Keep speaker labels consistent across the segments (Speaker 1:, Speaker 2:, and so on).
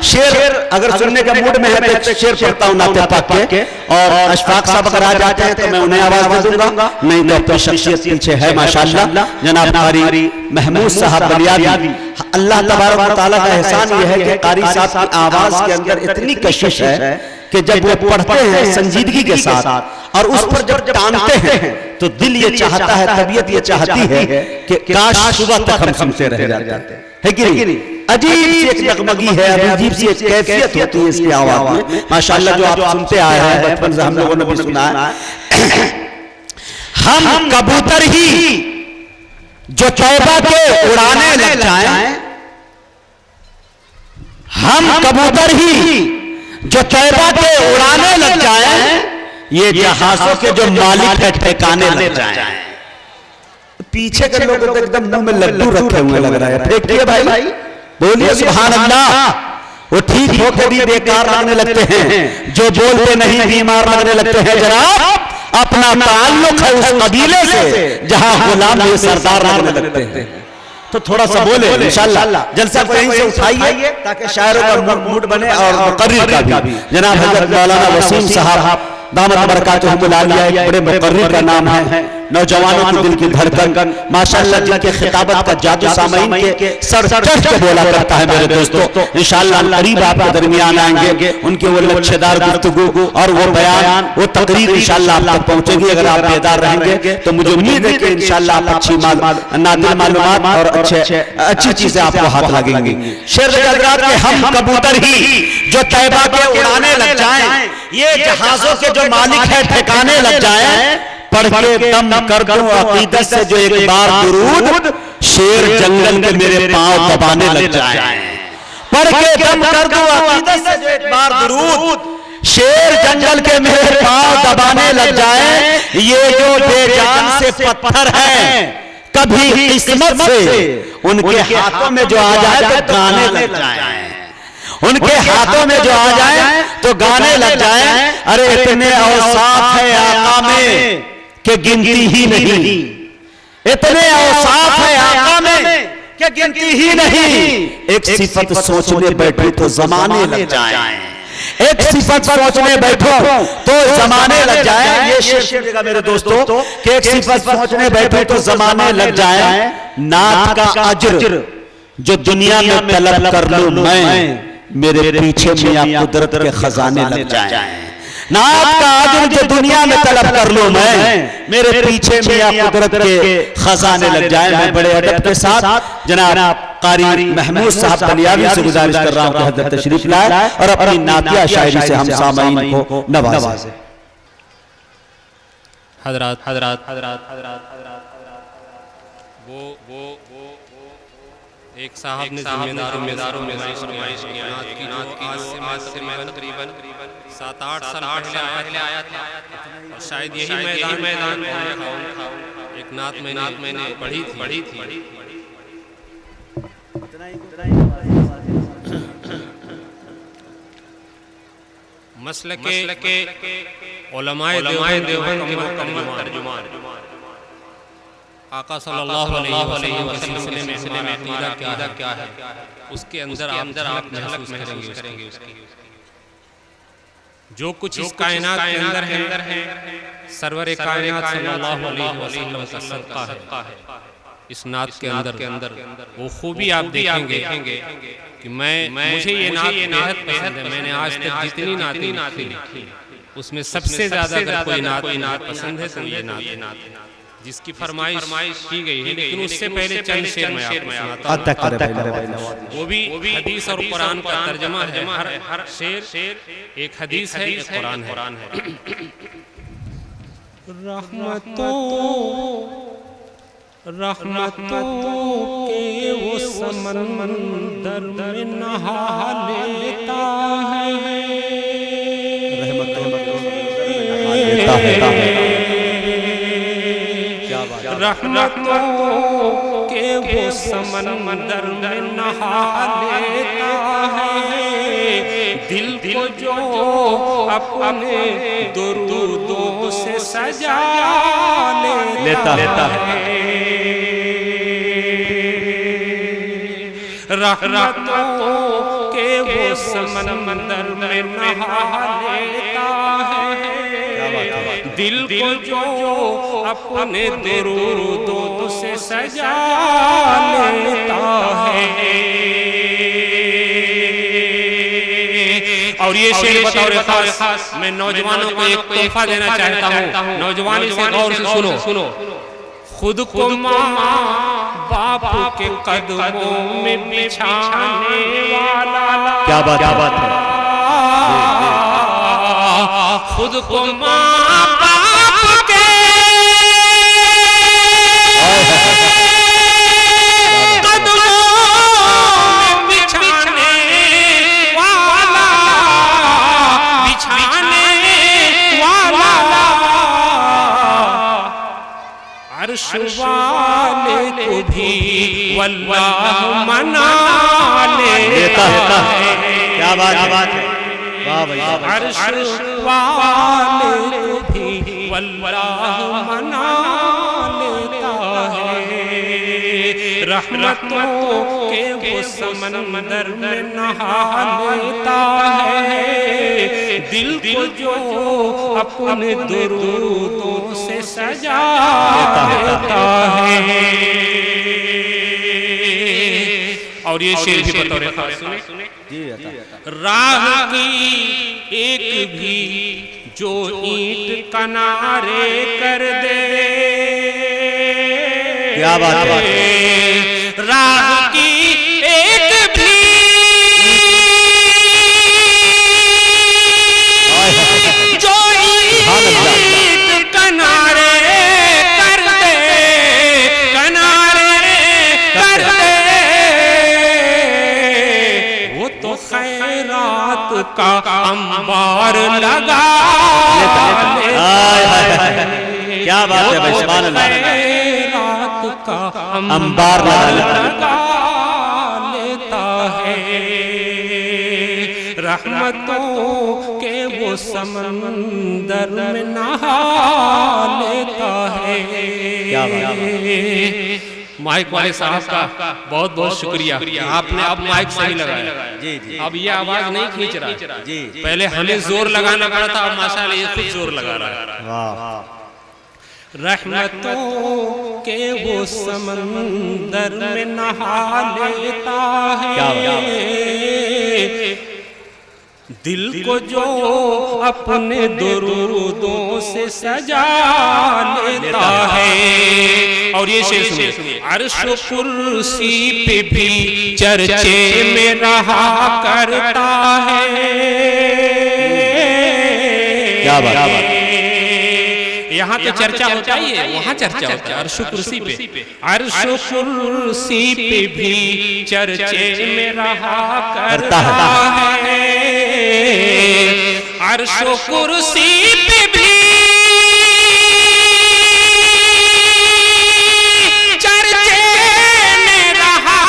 Speaker 1: शेर अगर सुनने का मूड में है तो एक शेर पढ़ता हूँ नाते पाक के, और अशफाक साहब अगर आ जाते हैं तो मैं उन्हें आवाज दे दूंगा, नहीं तो अपनी शख्सियत पीछे है माशाअल्लाह जनाब कारी महमूद साहब बलियावी। अल्लाह तबारक व तआला का एहसान यह है कि कारी साहब की आवाज के अंदर इतनी कशिश है कि जब वो पढ़ते हैं संजीदगी के साथ और उस पर जब टांगते हैं तो दिल ये चाहता है, तबीयत ये चाहती है कि काश सुबह तक हम सुनते रह जाते है कि नहीं। अजीब सी एक जगमगी है, अजीब सी एक कैफियत होती है इसकी आवाज में माशाअल्लाह, जो आप सुनते आए हैं बचपन से हम लोगों ने भी सुना है। हम कबूतर ही जो तौबा के उड़ाने लग जाएं, हम कबूतर ही जो तौबा के उड़ाने लग जाएं, ये जहाजों के जो मालिक है ठिकाने लग जाएं। पीछे के लोग तो एकदम मुंह में लड्डू रखे हुए लग रहा है, फेंकिए भाई, बोलिए सुभान अल्लाह। वो ठीक होकर भी बेकार लगने लगते हैं, जो बोलते नहीं बीमार लगने लगते हैं। जनाब अपना ताल्लुक है उस कबीले से जहां गुलाम ये सरदार लगने लगते हैं। तो थोड़ा सा बोले इंशाअल्लाह, जलसा को यहीं से उठाइए ताकि शायरों का मूड बने और मुकर्रिर का भी। जनाब हजरत मौलाना वसीम साहब दामत बरकातुहुल आलिया एक बड़े मुकर्रिर का नाम है, नौजवानों की दिल की धड़कन माशाअल्लाह, जिनके खिताबत का जादू सामईन के सर चढ़ के बोला करता है। मेरे दोस्तों इंशाअल्लाह करीब आपके दरमियान आएंगे, उनके वो लच्छेदार गुफ्तगू और वो बयान वो तकरीर इंशाअल्लाह आप तक पहुंचेगी। अगर आप बेदार रहेंगे तो मुझे उम्मीद है कि इंशाअल्लाह आप अच्छी नादिर मालूमात और अच्छी चीजें आपको हाथ लगेंगी। शेर हज़रात के हम कबूतर ही जो तैबा के उड़ाने लग जाएं, ये जहाजों के जो मालिक है ठिकाने लग जाएं, पढ़ के दम कर दूं अकीदत से जो एक बार दुरूद, शेर जंगल में मेरे पांव दबाने लग जाएं। पढ़ के दम कर दूं अकीदत से जो एक बार दुरूद, शेर जंगल के मेरे पांव दबाने लग जाएं। ये जो बेजान से पत्थर हैं, कभी किस्मत से उनके हाथों में जो आ जाए तो गाने लग जाएं, उनके हाथों में जो आ जाए तो गाने लग जाएं। अरे इतने औसाफ है आका में कि गिनती ही नहीं, इतने औसाफ है आका में कि गिनती ही नहीं। एक सिफत सोचने बैठो तो जमाने लग जाएं, एक सिफत सोचने बैठो तो जमाने लग जाएं। ये शेर सुनिएगा मेरे दोस्तों कि एक सिफत सोचने बैठो तो जमाने लग जाएं। नात का अजर जो दुनिया में तलब कर लूं मैं, मेरे पीछे मियां कुदरत के खजाने लग जाएं। नात का अजर जो दुनिया में तलब कर लूं मैं, मेरे पीछे मियां कुदरत के खजाने लग जाएं। मैं बड़े अदब के साथ जनाब कारी महमूद साहब बलियावी से गुजारिश कर रहा हूं कि हजरत तशरीफ लाए और अपनी नातिया शायरी से हम सामईन को नवाजें।
Speaker 2: हजरात हजरात हजरात हजरात हजरात वो एक साहब ने जिम्मेदारों में फरमाइश की आज से मैं तकरीबन 7-8 साल पहले आया था, और शायद यही मैदान एक नात मैंने पढ़ी थी। मसलक के उलमाए देवबंद के मुकम्मल तर्जुमान आका सल्लल्लाहु अलैहि वसल्लम में अकीदा क्या है, उसके अंदर आप झलक महसूस करेंगे उसकी। जो कुछ इस कायनात के अंदर है, सरवर कायनात सल्लल्लाहु अलैहि वसल्लम का सदका है। इस नात के अंदर वो खूबी आप देखेंगे कि मुझे ये नात बेहद पसंद है। मैंने आज तक जितनी नातें लिखी उसमें सबसे ज्यादा अगर कोई नात पसंद है तो ये नात जिसकी फरमाइश की गई है। लेकिन उससे पहले चंद शेर मैं आपको सुनाता हूं। वो भी हदीस और कुरान का तर्जमा है। हर शेर एक हदीस है, एक कुरान है। रहमतों के वो समंदर में नहा लेता है, रहमतों के वो समंदर में नहा लेता है। दिल को जो अपने दुरूदों से सजा लेता है। रहमतों के वो वो समंदर में नहा लेता है, दिल को जो अपने दरूदों से सजा लेता है। और ये शेर बतौर खास मैं नौजवानों को एक तोहफा देना चाहता हूँ। नौजवान इसे गौर से सुनो। खुद को माँ बाप के कदमों में बिछाने वाला,
Speaker 1: क्या बात है,
Speaker 2: खुद को माँ बाप के अर्श वाले को भी वल्लाह मना लेता है।
Speaker 1: क्या बात है, वाह भाई,
Speaker 2: अर्श वाले को भी वल्लाह मना लेता है। रहमतों के वो समंदर में नहा लेता है, दिल को जो अपने दरूदों से सजा लेता है। और ये शेर भी बतौर खास सुने। राह की एक भी जो ईंट किनारे कर दे,
Speaker 1: क्या बात है,
Speaker 2: राह की एक भी जो ईंट किनारे कर दे, किनारे कर दे, वो तो खैरात का अंबार लगा
Speaker 1: क्या बात है भाई, सुभान अल्लाह,
Speaker 2: का
Speaker 1: अंबार
Speaker 2: लगा लेता है। रहमतों के वो समंदर में नहा लेता है।
Speaker 1: क्या बात है,
Speaker 2: माइक वाले साहब का बहुत बहुत शुक्रिया, आपने अब माइक सही लगाया।
Speaker 1: जी।
Speaker 2: अब ये आवाज नहीं खींच रहा
Speaker 1: जी।
Speaker 2: पहले हमें जोर लगाना पड़ा था, अब माशाल्लाह ये खुद जोर लगा रहा है।
Speaker 1: वाह।
Speaker 2: रहमतों के वो समंदर में नहा लेता है, दिल को जो अपने दरूदों से सजा लेता है। और ये शेर सुनिए। अर्श कुर्सी पे भी चर्चे में रहा करता है।
Speaker 1: क्या बात,
Speaker 2: यहाँ तो चर्चा होता ही है, वहाँ चर्चा होता है अर्श कुर्सी पे। अर्श कुर्सी पे भी चर्चे में रहा करता है, अर्श कुर्सी पे भी चर्चे में रहा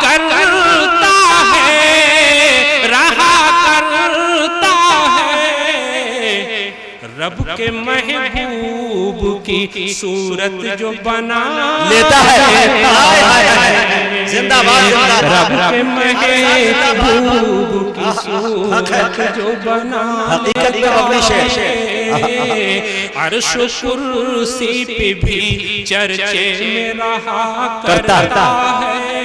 Speaker 2: करता है, रहा करता है। रब के महबूब की सूरत जो बना
Speaker 1: लेता है, जिंदाबाद,
Speaker 2: रब के महबूब की सूरत जो बना
Speaker 1: हकीकत में अपनी शेर,
Speaker 2: अर्श कुर्सी पे भी चर्चे में रहा करता है,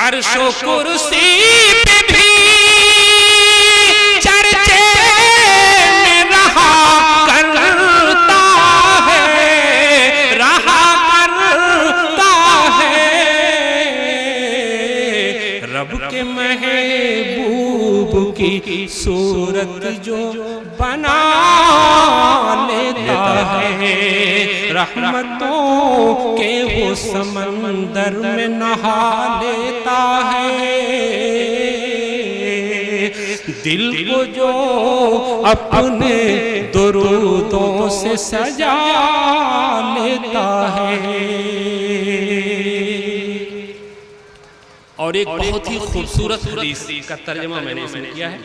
Speaker 2: अर्श कुर्सी पे भी महबूब की सूरत जो बना लेता है। रहमतों के वो समंदर में नहा लेता है, दिल को जो अपने दरूदों से सजा लेता है। और एक बहुत ही खूबसूरत हदीस का तर्जुमा मैंने इसमें किया है,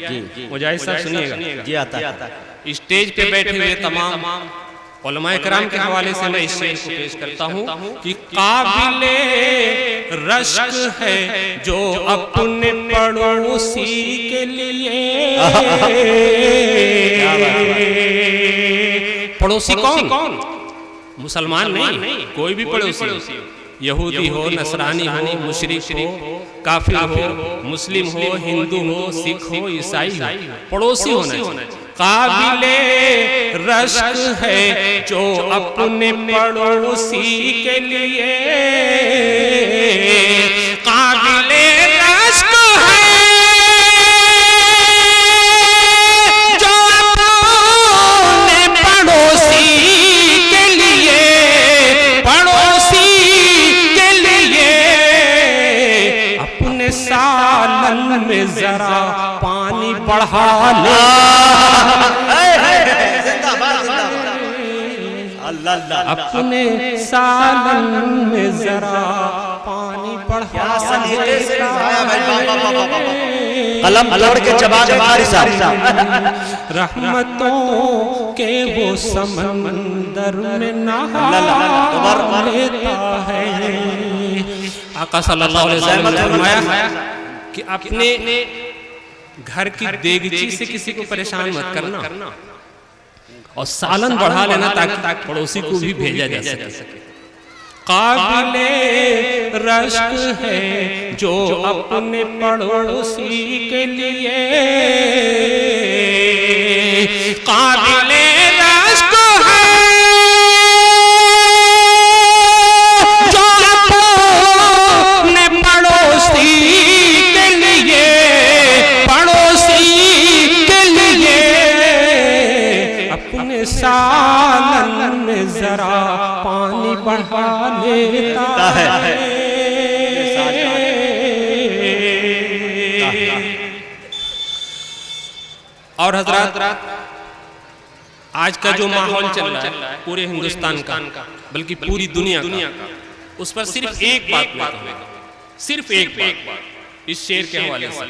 Speaker 2: मुजाहिद साहब सुनिएगा।
Speaker 1: जी, आता है।
Speaker 2: स्टेज पे बैठे हुए तमाम उलमाए किराम के हवाले से मैं इस शेर को पेश करता हूँ कि काबिले रश्क है जो अपने पड़ोसी के लिए। पड़ोसी कौन? मुसलमान नहीं, कोई भी पड़ोसी, यहूदी हो, नसरानी हो, मुशरिक हो, काफिर हो, मुस्लिम हो, हिंदू हो, सिख हो, ईसाई हो, पड़ोसी होना चाहिए। काबिले रश्क है जो अपने पड़ोसी के लिए, काबिले रश्क है जो अपने पड़ोसी के लिए, पड़ोसी के लिए अपने सालन में जरा पानी बढ़ा ले। अपने सालन में जरा पानी बढ़ा ले।
Speaker 1: कलम तोड़ के जवाब
Speaker 2: रहमतों के वो समंदर में नहा लेता है। आका सल्लल्लाहु अलैहि वसल्लम ने फरमाया कि अपने घर की देगची से किसी को परेशान मत करना और सालन बढ़ा लेना ताकि पड़ोसी को भी भेजा जा सके। काबिले रश्क है जो अपने पड़ोसी के लिए, काबिले रश्क है जो अपने पड़ोसी के लिए, पड़ोसी के लिए अपने सालन में जरा पानी बढ़ा लेता है। और हजरात, आज का जो माहौल चल रहा है पूरे हिंदुस्तान का, बल्कि पूरी दुनिया का, उस पर सिर्फ एक बात मैं कहूंगा, सिर्फ एक बात इस शेर के हवाले से।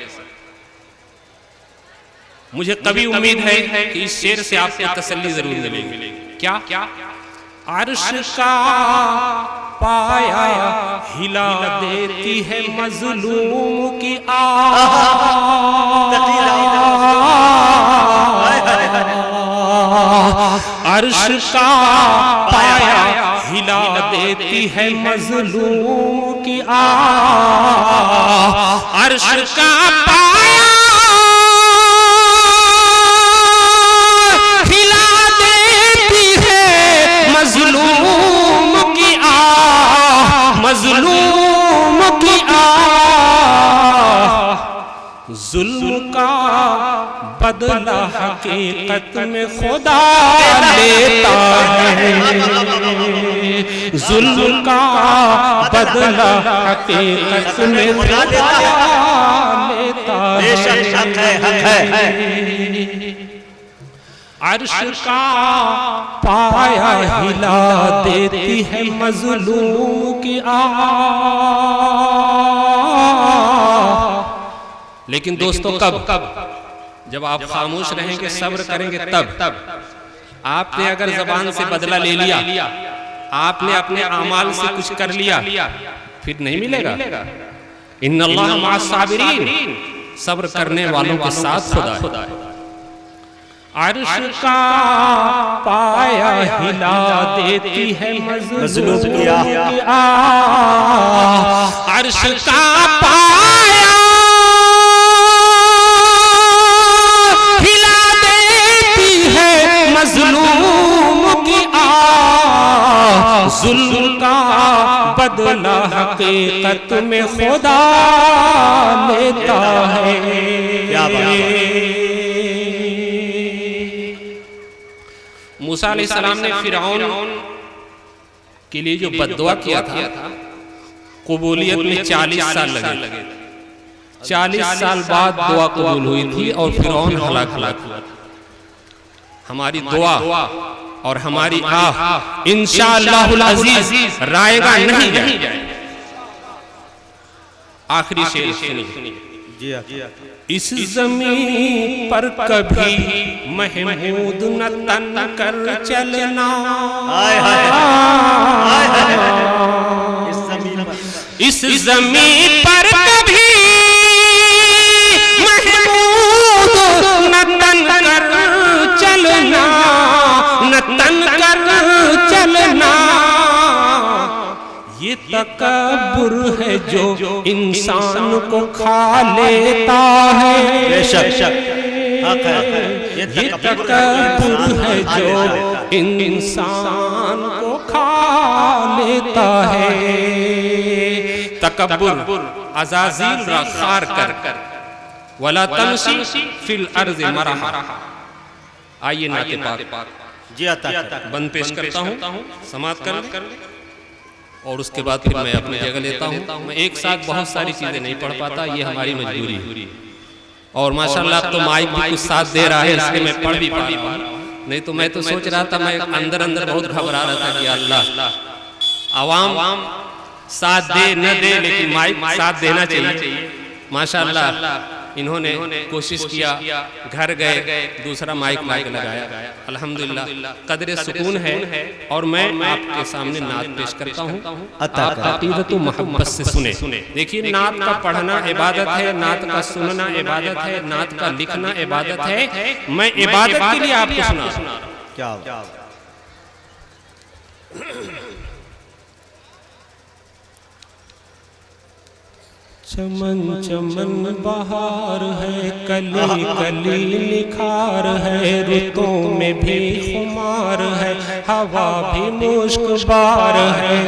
Speaker 2: मुझे कभी उम्मीद है कि इस शेर से आपको तसल्ली जरूर मिलेगी। क्या? अर्श का पाया हिला देती है मजलूम की आह, अर्श का पाया हिला देती है मजलूम की आह, अर्श का पाया मजलूम की आह, मजलूम की आह, जुल्म का बदला हकीकत में खुदा लेता है, जुल्म का बदला हकीकत में खुदा लेता है। अर्श का पाया हिला देती है मजलूम की आह। लेकिन दोस्तों कब? जब आप खामोश रहेंगे, सब्र करेंगे तब। आपने अगर जबान से बदला ले लिया, आपने अपने अमाल से कुछ कर लिया, फिर नहीं मिलेगा। इन्नल्लाह मअस साबिरीन, सब्र करने वालों के साथ खुदा है। अर्श का पाया हिला देती है मजलूम की आह, अर्श का पाया हिला देती है मजलूम की आह, जुल्म का बदला हकीकत में खुदा लेता है। क्या बात है। मूसा अलैहिस्सलाम ने फिरौन के लिए जो बद्दुआ किया था, कबूलियत में 40 साल लगे। 40 साल बाद दुआ कबूल हुई थी और फिरौन हलाक हुआ। हमारी दुआ और हमारी आह इंशाअल्लाहुल अजीज रायगा नहीं जाए। आखिरी शेर सुनिए, इस ज़मीन पर कभी महमूद न तन कर चलना, इस ज़मीन पर कभी महमूद न तन कर चलना, न तन कर चलना। ये तकब्बुर है जो इंसान को खा लेता है, ये तकब्बुर है जो इंसान को खा लेता है। तकब्बुर अज़ाज़ील रा खार कर वला तमशी फिल अर्ज़ मरहा। आइए नाते पाक बंद पेश करता हूँ, समाप्त कर और उसके बाद फिर मैं अपनी जगह लेता हूँ। मैं एक साथ बहुत सारी चीज़ें नहीं पढ़ पाता, ये हमारी मजबूरी है। और माशाल्लाह तो माइक भी कुछ साथ दे रहा है, इसलिए मैं पढ़ भी पा रहा हूँ। नहीं तो मैं तो सोच रहा था, मैं अंदर अंदर बहुत घबरा रहा था कि अल्लाह आवाम साथ दे न दे, लेकिन माइक साथ देना चाहिए। माशाल्लाह इन्होंने कोशिश किया, घर गए दूसरा माइक लगाया। अल्हम्दुलिल्लाह कदरे सुकून है। और मैं आपके सामने नात पेश करता हूँ, अक़ीदत मोहब्बत से सुने। देखिए, नात का पढ़ना इबादत है, नात का सुनना इबादत है, नात का लिखना इबादत है। मैं इबादत के लिए आपको सुना। क्या चमन चमन बहार है, कली कली निखार है, रुतों में भी खुमार है, हवा भी मुश्क बार है।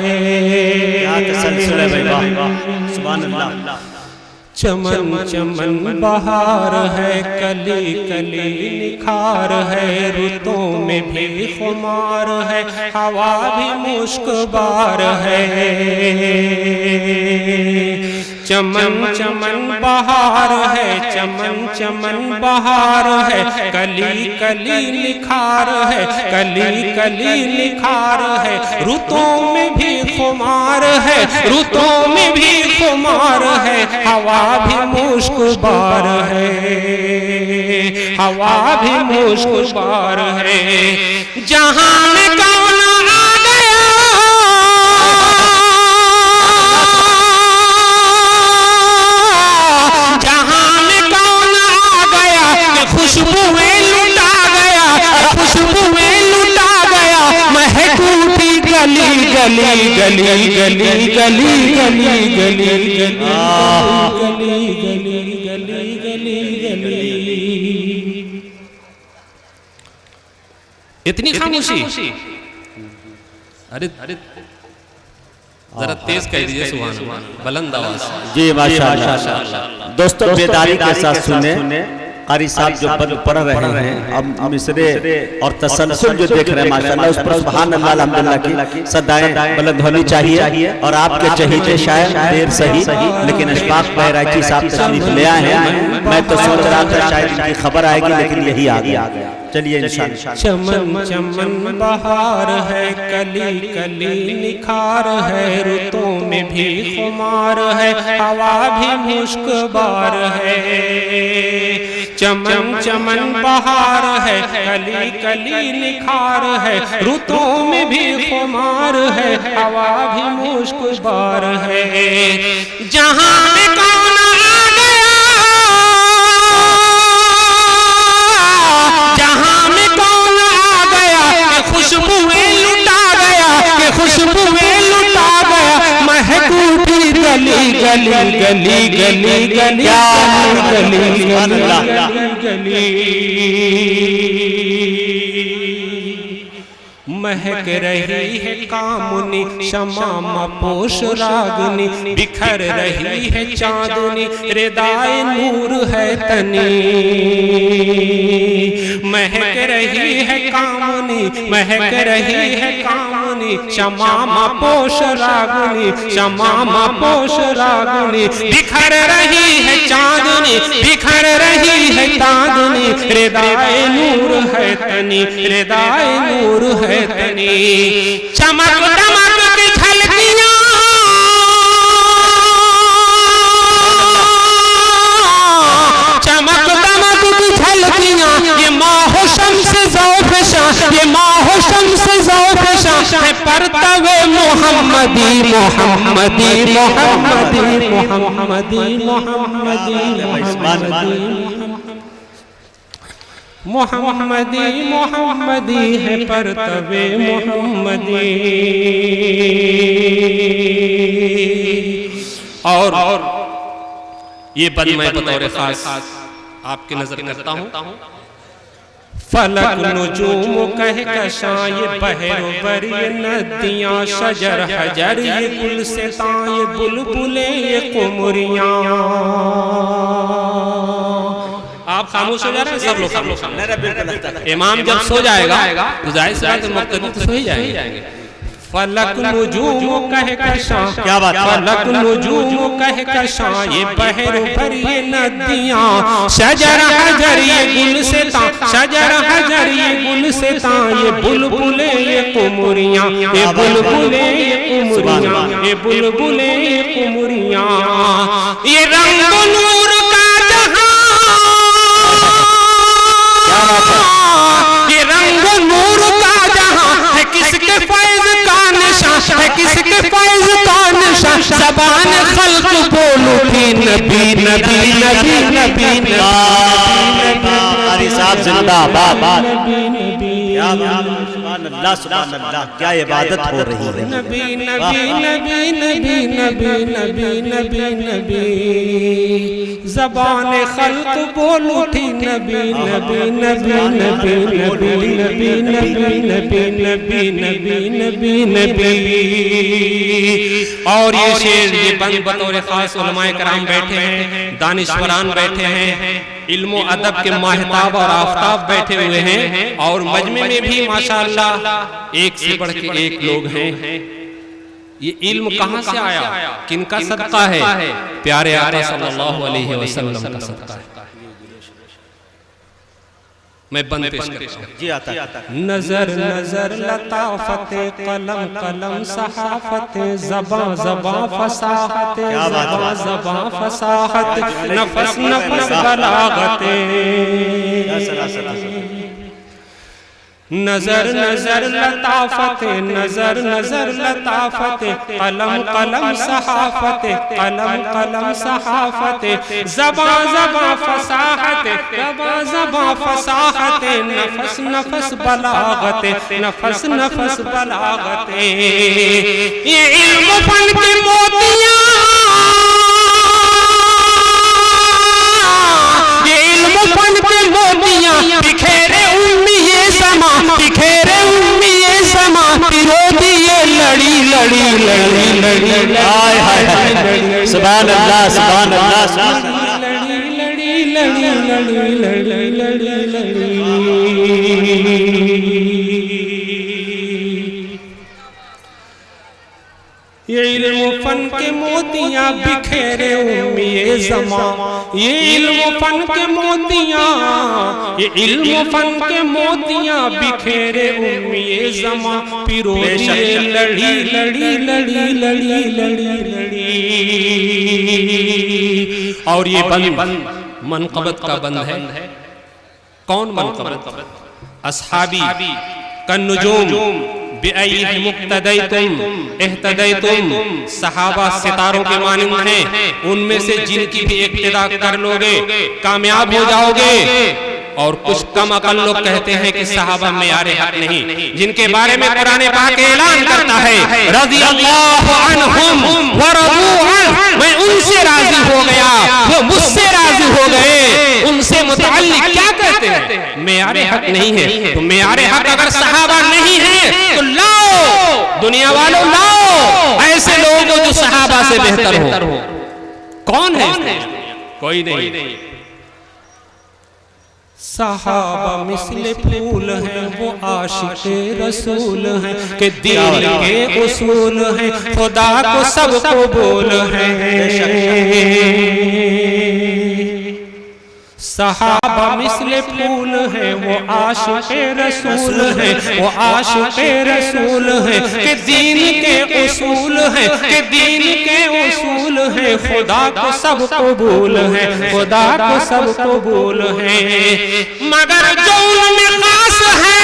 Speaker 2: चमन चमन बहार है, कली कली निखार है, रुतों में भी खुमार है, हवा भी मुश्क बार है। चमन चमन बहार है, चमन चमन बहार है, कली कली निखार है, कली कली निखार है, रुतों में भी खुमार है, रुतों में भी खुमार है, हवा भी मुश्कबार है, हवा भी मुश्कबार है। जहां में कौन आ गया, जहां में कौन आ गया, खुशबुएं लुटा गया, खुशबुएं लुटा गया, महक उठी गली गली गली गली गली गली गली गली गली गली। इतनी खामोशी, अरे जरा तेज कह दीजिए सुभान अल्लाह, बुलंद आवाज।
Speaker 1: जी माशाअल्लाह। दोस्तों बेदारी के साथ सुने, कारी साहब जो पद पढ़ रहे हैं, अब मिसरे और तसलसल जो देख रहे हैं माशाअल्लाह, उस पर सुभान अल्लाह अल्हम्दुलिल्लाह की सदाएं बुलंद होनी चाहिए। और आपके चहीते शायद देर सही, लेकिन अशफाक बहराइची साहब तशरीफ ले आए हैं। मैं तो सोच रहा था शायद इनकी खबर आएगी, लेकिन यही आ गया। चलिए इंशाअल्लाह।
Speaker 2: चमन चमन बहार है, कली कली निखार है, रुतों में भी खुमार है, हवा भी मुश्कबार है। चमन चमन बहार है, कली कली निखार है, रुतों में भी खुमार है, हवा भी मुश्कबार है। जहां में कौन आ गया, जहां में कौन आ गया, कि खुशबुएं लुटा गया, कि खुशबुएं लुटा गया, महक उठी गली गली गली गली गली गली महक रही है कामुनी शमामा पोश रागनी, बिखर रही है चांदनी रिदाए नूर है तनी। महक रही है कामुनी, महक रही है कामुनी, शमामा पोश रागनी, शमामा पोश रागनी, बिखर रही है चांदनी, बिखर रही है चांदनी, रिदाए नूर है तनी, रिदाए नूर है तनी। चमक दमक की झलकियां, है परतवे मोहम्मदी मोहम्मदी मोहम्मदी मोहम्मदी मोहम्मदी मोहम्मदी मोहम्मदी है परतवे मोहम्मदी। और ये बद मैं बतौर खास आपकी नजर करता हूँ। फलक नुजूम कह कशां ये बहरो बर ये नदियाँ शजर हजर ये गुलसितां ये बुलबुले ये कुमरियाँ। आप खामोश हो जा रहे हैं, सब लोग खामोश। इमाम जब सो जाएगा तो जाहिर सी बात है मुक्तदी तो सो ही जाएंगे। फलक नुजूम कह कशां, क्या बात, फलक नुजूम कह कशां ये बहरो भर ये नदियाँ शजर हजर ये गुलसितां शजर हजर ये गुलसितां ये बुलबुले ये कुमरियाँ ये बुलबुले ये कुमरियाँ ये बुलबुले ये कुमरियाँ। ये रंग नूर का जहां, ये रंग नूर का जहां है किसके फैज़ का निशान है किसके फैज़ का निशान। ज़बान खल्क़ बोल उठी नबी नबी नबी नबी
Speaker 1: नबी साहब जिंदाबाद। अल्लाह सुभान अल्लाह, क्या इबादत हो रही है।
Speaker 2: नबी नबी नबी नबी नबी नबी नबी नबी ज़बान खल्क़ बोल उठी नबी नबी नबी नबी नबी नबी नबी नबी नबी नबी नबी नबी। और ये शेर ये बंद बतौर खास उलमाए कराम बैठे हैं, दानिश्वरान बैठे हैं, इल्मो अदब के माहताब और आफताब बैठे हुए हैं। और मजमे में भी माशाअल्लाह एक से बढ़ के एक लोग हैं। ये इल्म कहाँ से आया, किनका सदका है? प्यारे आका सल्लल्लाहु अलैहि वसल्लम का सदका है। मैं बंद पेश करता हूँ।
Speaker 1: जी आता है।
Speaker 2: नजर नजर लताफत कलम कलम सहाफत ज़बां ज़बां फसाहत ज़बां ज़बां फसाहत नफस नफस बलागत। नजर नजर लताफत नजर नजर लताफत कलम कलम सहाफत कलम कलम सहाफत ज़बां ज़बां फसाहत ज़बां ज़बां फसाहत नफस नफस बलागत नफस नफस बलागत। ये इल्म फन के मोतियाँ, ये इल्म फन के मोतियाँ बिखेरे बिखेरे उम्मीए समा पिरो दिए लड़ी लड़ी लड़ी लड़ी
Speaker 1: हाय हाय हाय सुभान अल्लाह सुभान अल्लाह सुभान अल्लाह।
Speaker 2: लड़ी लड़ी लड़ी लड़ी लड़ी लड़ी। ये इल्म फन के मोतियाँ बिखेरे उम्मीए ज़मां, ये इल्म फन के मोतियाँ, ये इल्म फन के मोतियाँ बिखेरे उम्मीए ज़मां पिरो दिए लड़ी लड़ी लड़ी लड़ी लड़ी लड़ी। और ये बंद मनक़बत का बंद है। कौन मनक़बत? अस्हाबी कन्नुजूम बिअय्यि मुक्तदैतुम इह्तदैतुम, सहाबा सितारों के मानिंद हैं, उनमें से जिनकी भी इक्तिदा कर लोगे कामयाब हो जाओगे। और कुछ कम अकल लोग कहते हैं कि सहाबा मेयारे हक नहीं, जिनके बारे में कुरान पाक ऐलान करता है रज़ियल्लाहु अन्हुम व रज़ू अन्हु, मैं उनसे राजी हो गया वो मुझसे राजी हो गए। उनसे मुतअल्लिक़ क्या कहते हैं? मेयारे हक नहीं है। तो मेयारे हक अगर सहाबा नहीं है तो लाओ दुनिया वालों, लाओ ऐसे लोगों जो सहाबा से बेहतर हो। कौन है? कोई नहीं। सहाबा मिस्ले फूल हैं, वो आशिक़े रसूल हैं, के दीन के उसूल हैं, खुदा को सबको बोल हैं। सहाबा मिस्ले फूल हैं, वो आशिक़े रसूल हैं, वो आशिक़े रसूल हैं, के दीन के उसूल हैं, के दीन के उसूल हैं, खुदा को सब कबूल है, खुदा को सब कबूल है। मगर जो उनमें खास है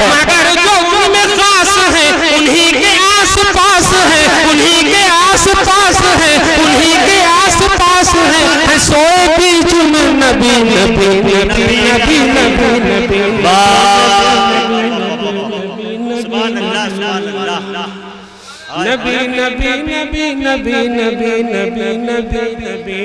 Speaker 2: मगर जो उनमें खास है उन्हीं के आस पास है, उन्हीं के आस पास है, उन्हीं के आस पास है। सोए बीच में नबी नबी नबी नबी नबी नबी नबी नबी नबी नबी नबी नबी नबी नबी।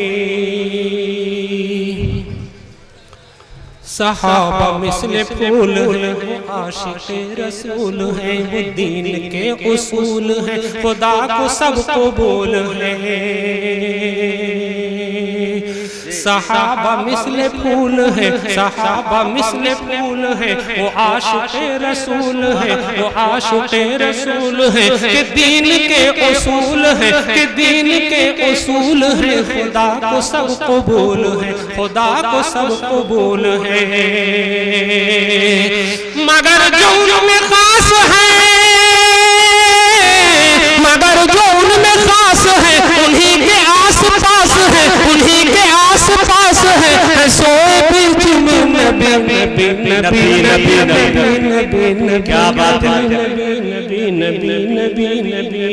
Speaker 2: सहाबा मिस्ले फूल है, आशिक़े रसूल है, वो दीन के उसूल है, खुदा को सबको बोल है। सहाबा मिस्ले फूल है, सहाबा मिस्ले फूल है, वो आशिक़े रसूल है, वो आशिक़े रसूल है, कि दीन के उसूल है, कि दीन के उसूल है, खुदा को सबको बोल है, खुदा को सबको बोल है। मगर जो उनमें खास है, मगर जो उनमें खास है उन्हीं के आस पास है, उन्हीं के आस पास है। सोए बीच में नबी नबी नबी नबी नबी नबी नबी, क्या बात है, नबी नबी नबी नबी नबी।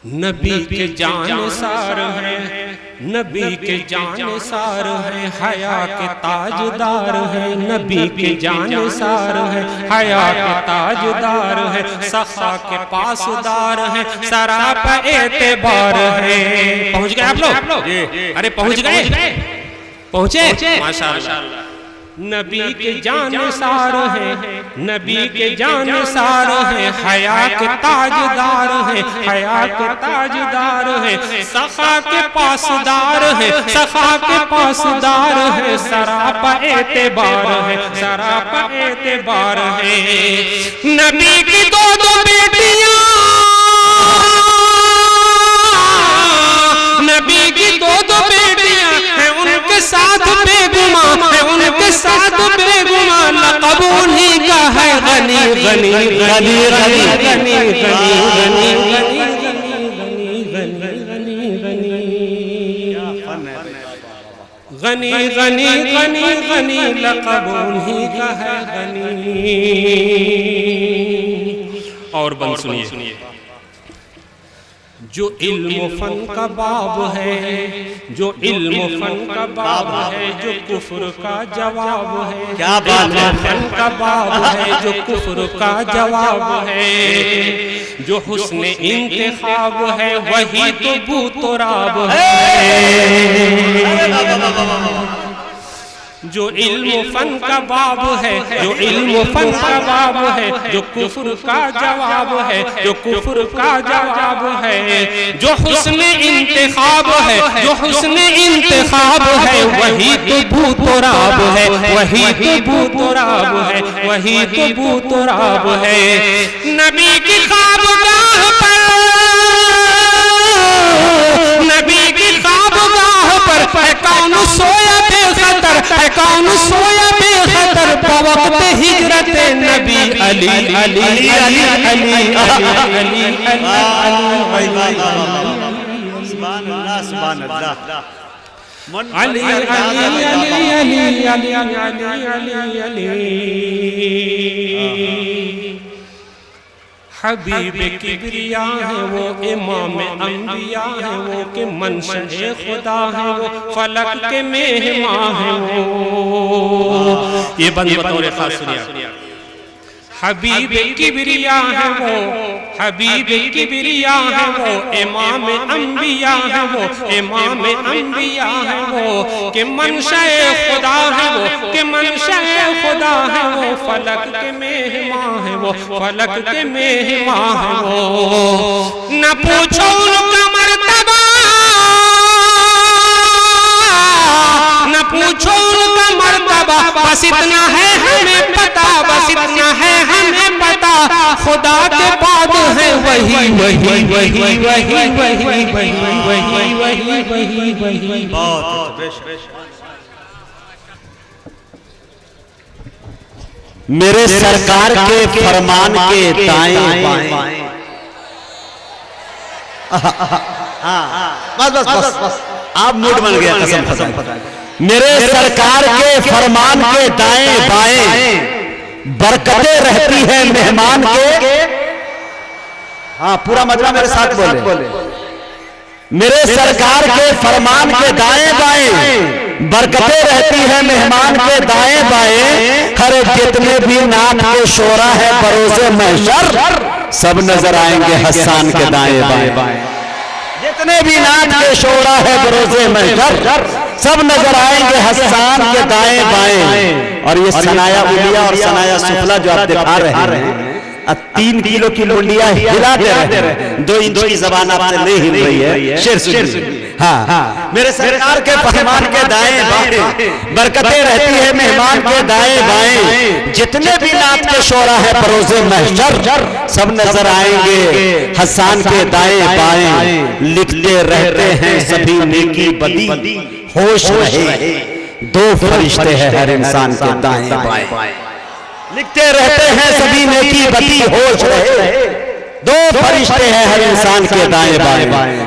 Speaker 2: नबी के जानिसार है, नबी के जानिसार है, हया के ताजदार है, नबी के जानिसार है, हया के ताजदार है, सखा के पासदार है, सराप एतबार है। पहुंच गए आप लोग? अरे पहुंच गए? पहुंचे? माशाअल्लाह। नबी के जानिसार है, नबी के जानिसार है, हया के ताजदार है, हया के ताजदार है, सखा के पासदार है, सखा के पासदार है, सरापा एतबार है, सरापा एतबार है। नबी की दो दो बेटियां, नबी की दो दो बेटियां हैं, उनके साथ बेगुमा है, उनके साथ बेगुमा, लक़ब उन्हीं का है गनी गनी गनी गनी गनी गनी गनी गनी गनी गनी गनी गनी, लक़ब उन्हीं का है गनी। और बंद सुनिए। जो इल्म फन का बाब है, जो इल्म फन का बाब है, जो कुफ्र का जवाब है, क्या बात है, फन का बाब है, जो कुफ्र का जवाब है, जो हुस्न इंतखाब है, वही तो बूतराब है। जो इल्म फन का बाब है, जो इल्म फन का बाब है, जो कुफ्र का जवाब है, जो कुफ्र का जवाब है, जो हुस्न इंतखाब है, जो हुस्न इंतखाब है, वही तो बूतराब है, वही तो बूतराब है, वही तो बूतराब है। नबी की ख्वाबगाह पर, नबी की ख्वाबगाह पर है कौन सोया बेखतर, है कौन सोया बेखतर, बवक्त हिजरत नबी अली अली अली अली अली अली
Speaker 1: सुभान अल्लाह सुभान अल्लाह।
Speaker 2: अली अली अली अली अली अली अली। हबीब किबरिया है वो, इमाम अंबिया है वो, कि मंशए खुदा है वो, फलक के मेहमान है वो। ये बंद बतौर खास सुनिए। हबीब किबरिया है वो, हबीब किबरिया है वो, इमाम अंबिया है वो, इमाम अंबिया है वो, कि मंशए खुदा है वो, कि मंशए खुदा है वो, फलक के मेहमान है वो, फलक के मेहमान है वो। न पूछो उनका मर्तबा, न पूछो उनका मर्तबा, बस इतना है हमें पता, बस इतना है हमें पता, खुदा के बाद है वही वही वही वही वही वही वही वही वही वही।
Speaker 1: मेरे सरकार के फरमान के दाएं बाएं, बस बस बस बस। आप मूड बन गया कसम खदा। मेरे सरकार के फरमान के दाएं बाएं बरकतें रहती है मेहमान के। हाँ पूरा मजमा मेरे साथ बोले। मेरे सरकार के फरमान के दाएं बाएं बरकतें रहती है मेहमान के दाएं बाएं। हर जितने भी नाथ के शोरा है बरोज़े महशर सब नजर आएंगे हस्सान के दाएं बाएं। जितने भी नाथ के शोरा है बरोज़े महशर सब नजर आएंगे हस्सान के दाएं बाएं। और ये सनाया उलिया और सनाया सुफला जो आप दिखा रहे हैं 3 किलो की मुंडिया हिलाते रहे, 2 इंच की जबान आपसे नहीं हिल रही है। शेर सुनिए। हाँ मेरे सरकार के फरमान के दाएं बाएं बरकतें रहती है मेहमान के दाएं बाएं। जितने भी नाथ के शोरा है बरोज़े महशर सब नजर आएंगे हस्सान के दाएं बाएं। लिखते रहते हैं सभी नेकी बदी होश रहे 2 फरिश्ते हैं हर इंसान के दाएं बाएं। लिखते रहते हैं सभी नेकी बदी होश रहे 2 फरिश्ते हैं हर इंसान के दाएं बाएं।